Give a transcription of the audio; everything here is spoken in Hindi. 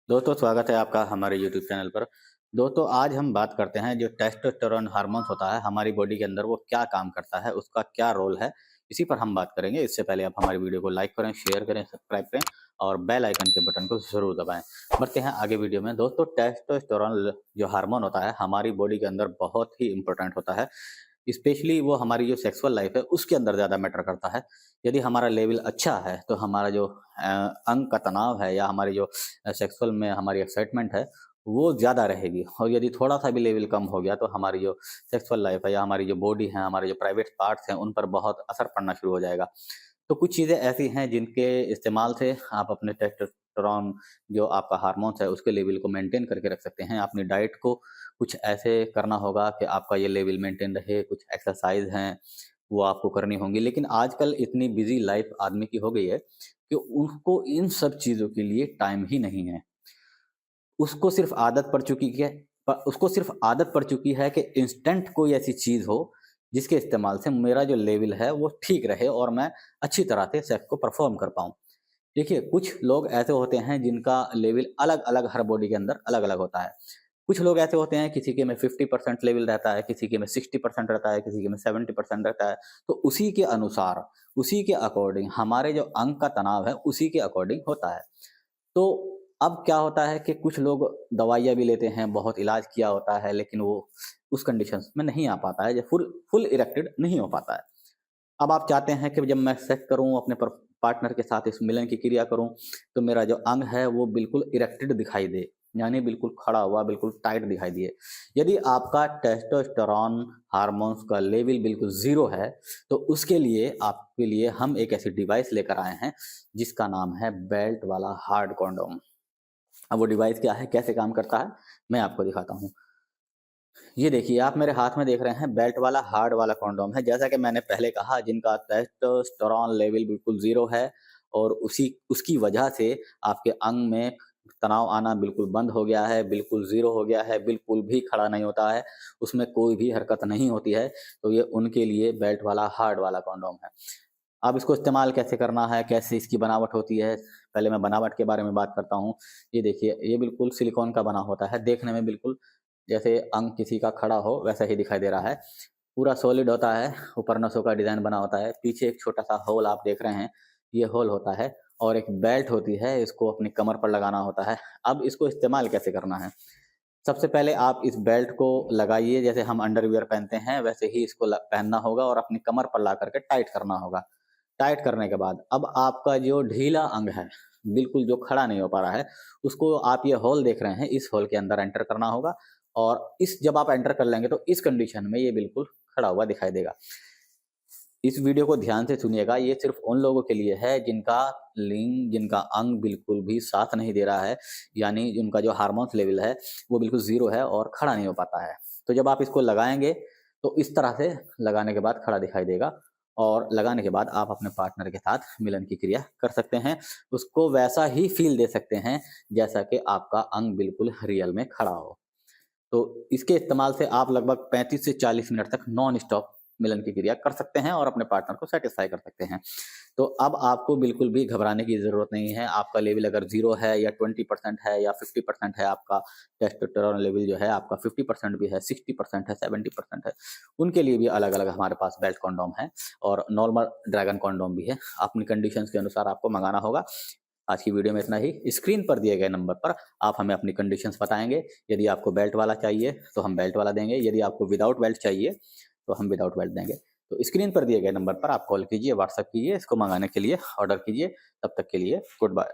दोस्तों स्वागत है आपका हमारे यूट्यूब चैनल पर। दोस्तों आज हम बात करते हैं जो टेस्टोस्टेरोन हार्मोन्स होता है हमारी बॉडी के अंदर वो क्या काम करता है, उसका क्या रोल है, इसी पर हम बात करेंगे। इससे पहले आप हमारी वीडियो को लाइक करें, शेयर करें, सब्सक्राइब करें और बेल आइकन के बटन को ज़रूर दबाएं। बढ़ते हैं आगे वीडियो में। दोस्तों टेस्टोस्टेरोन जो हार्मोन होता है हमारी बॉडी के अंदर बहुत ही इंपॉर्टेंट होता है। स्पेशली वो हमारी जो सेक्सुअल लाइफ है उसके अंदर ज़्यादा मैटर करता है। यदि हमारा लेवल अच्छा है तो हमारा जो अंग का तनाव है या हमारी जो सेक्सुअल में हमारी एक्साइटमेंट है वो ज़्यादा रहेगी। और यदि थोड़ा सा भी लेवल कम हो गया तो हमारी जो सेक्सुअल लाइफ है या हमारी जो बॉडी है, हमारे जो प्राइवेट पार्ट्स हैं, उन पर बहुत असर पड़ना शुरू हो जाएगा। तो कुछ चीज़ें ऐसी हैं जिनके इस्तेमाल से आप अपने टेस्टोस्टेरोन जो आपका हार्मोन्स है उसके लेवल को मेंटेन करके रख सकते हैं। अपनी डाइट को कुछ ऐसे करना होगा कि आपका ये लेवल मेंटेन रहे। कुछ एक्सरसाइज हैं वो आपको करनी होंगी। लेकिन आजकल इतनी बिजी लाइफ आदमी की हो गई है कि उनको इन सब चीज़ों के लिए टाइम ही नहीं है। उसको सिर्फ आदत पड़ चुकी है कि इंस्टेंट कोई ऐसी चीज़ हो जिसके इस्तेमाल से मेरा जो लेवल है वो ठीक रहे और मैं अच्छी तरह से सेक्स को परफॉर्म कर पाऊँ। देखिए, कुछ लोग ऐसे होते हैं जिनका लेवल अलग-अलग हर बॉडी के अंदर अलग-अलग होता है। कुछ लोग ऐसे होते हैं, किसी के में 50% लेवल रहता है, किसी के में 60% रहता है, किसी के में 70% रहता है। तो उसी के अनुसार, उसी के अकॉर्डिंग हमारे जो अंग का तनाव है उसी के अकॉर्डिंग होता है। तो अब क्या होता है कि कुछ लोग दवाइयाँ भी लेते हैं, बहुत इलाज किया होता है, लेकिन वो उस कंडीशंस में नहीं आ पाता है, या फुल फुल इरेक्टेड नहीं हो पाता है। अब आप चाहते हैं कि जब मैं सेक्स करूँ अपने पार्टनर के साथ, इस मिलन की क्रिया करूँ, तो मेरा जो अंग है वो बिल्कुल इरेक्टेड दिखाई दे, यानी बिल्कुल खड़ा हुआ, बिल्कुल टाइट दिखाई दिए। यदि आपका टेस्टोस्टेरोन हार्मोन्स का लेवल बिल्कुल ज़ीरो है, तो उसके लिए आपके लिए हम एक ऐसी डिवाइस लेकर आए हैं जिसका नाम है बेल्ट वाला हार्ड कॉन्डोम। अब वो डिवाइस क्या है, कैसे काम करता है, मैं आपको दिखाता हूँ। ये देखिए, आप मेरे हाथ में देख रहे हैं बेल्ट वाला हार्ड वाला कॉन्डोम है। जैसा कि मैंने पहले कहा, जिनका टेस्टोस्टेरोन लेवल बिल्कुल ज़ीरो है और उसी उसकी वजह से आपके अंग में तनाव आना बिल्कुल बंद हो गया है, बिल्कुल ज़ीरो हो गया है, बिल्कुल भी खड़ा नहीं होता है, उसमें कोई भी हरकत नहीं होती है, तो ये उनके लिए बेल्ट वाला हार्ड वाला कॉन्डोम है। अब इसको इस्तेमाल कैसे करना है, कैसे इसकी बनावट होती है, पहले मैं बनावट के बारे में बात करता हूँ। ये देखिए, ये बिल्कुल सिलिकॉन का बना होता है, देखने में बिल्कुल जैसे अंग किसी का खड़ा हो वैसा ही दिखाई दे रहा है। पूरा सॉलिड होता है, ऊपर नसों का डिज़ाइन बना होता है, पीछे एक छोटा-सा होल आप देख रहे हैं, ये होल होता है और एक बेल्ट होती है, इसको अपनी कमर पर लगाना होता है। अब इसको इस्तेमाल कैसे करना है? सबसे पहले आप इस बेल्ट को लगाइए, जैसे हम अंडरवियर पहनते हैं वैसे ही इसको पहनना होगा और अपनी कमर पर ला करके टाइट करना होगा। टाइट करने के बाद अब आपका जो ढीला अंग है, बिल्कुल जो खड़ा नहीं हो पा रहा है, उसको आप ये होल देख रहे हैं, इस होल के अंदर एंटर करना होगा और इस जब आप एंटर कर लेंगे तो इस कंडीशन में ये बिल्कुल खड़ा हुआ दिखाई देगा। इस वीडियो को ध्यान से सुनिएगा, ये सिर्फ़ उन लोगों के लिए है जिनका लिंग, जिनका अंग बिल्कुल भी साथ नहीं दे रहा है, यानी जिनका जो हार्मोन्स लेवल है, वो बिल्कुल ज़ीरो है और खड़ा नहीं हो पाता है। तो जब आप इसको लगाएँगे, तो इस तरह से लगाने के बाद खड़ा दिखाई देगा और लगाने के बाद आप अपने पार्टनर के साथ मिलन की क्रिया कर सकते हैं। उसको वैसा ही फ़ील दे सकते हैं, जैसा कि आपका अंग बिल्कुल रियल में खड़ा हो। तो इसके इस्तेमाल से आप लगभग 35 से 40 मिनट तक नॉन स्टॉप मिलन की क्रिया कर सकते हैं और अपने पार्टनर को सैटिस्फाई कर सकते हैं। तो अब आपको बिल्कुल भी घबराने की ज़रूरत नहीं है। आपका लेवल अगर 0 है या 20% है या 50% है, आपका टेस्टोस्टेरोन लेवल जो है आपका 50% भी है, 60% है, 70% है, उनके लिए भी अलग-अलग हमारे पास बेल्ट कंडोम है और नॉर्मल ड्रैगन कंडोम भी है। अपनी कंडीशंस के अनुसार आपको मँगाना होगा। आज की वीडियो में इतना ही। स्क्रीन पर दिए गए नंबर पर आप हमें अपनी कंडीशंस बताएँगे। यदि आपको बेल्ट वाला चाहिए तो हम बेल्ट वाला देंगे, यदि आपको विदाउट बेल्ट चाहिए तो हम विदाउट बेल्ट देंगे। तो स्क्रीन पर दिए गए नंबर पर आप कॉल कीजिए, व्हाट्सएप कीजिए, इसको मँगाने के लिए ऑर्डर कीजिए। तब तक के लिए गुड बाय।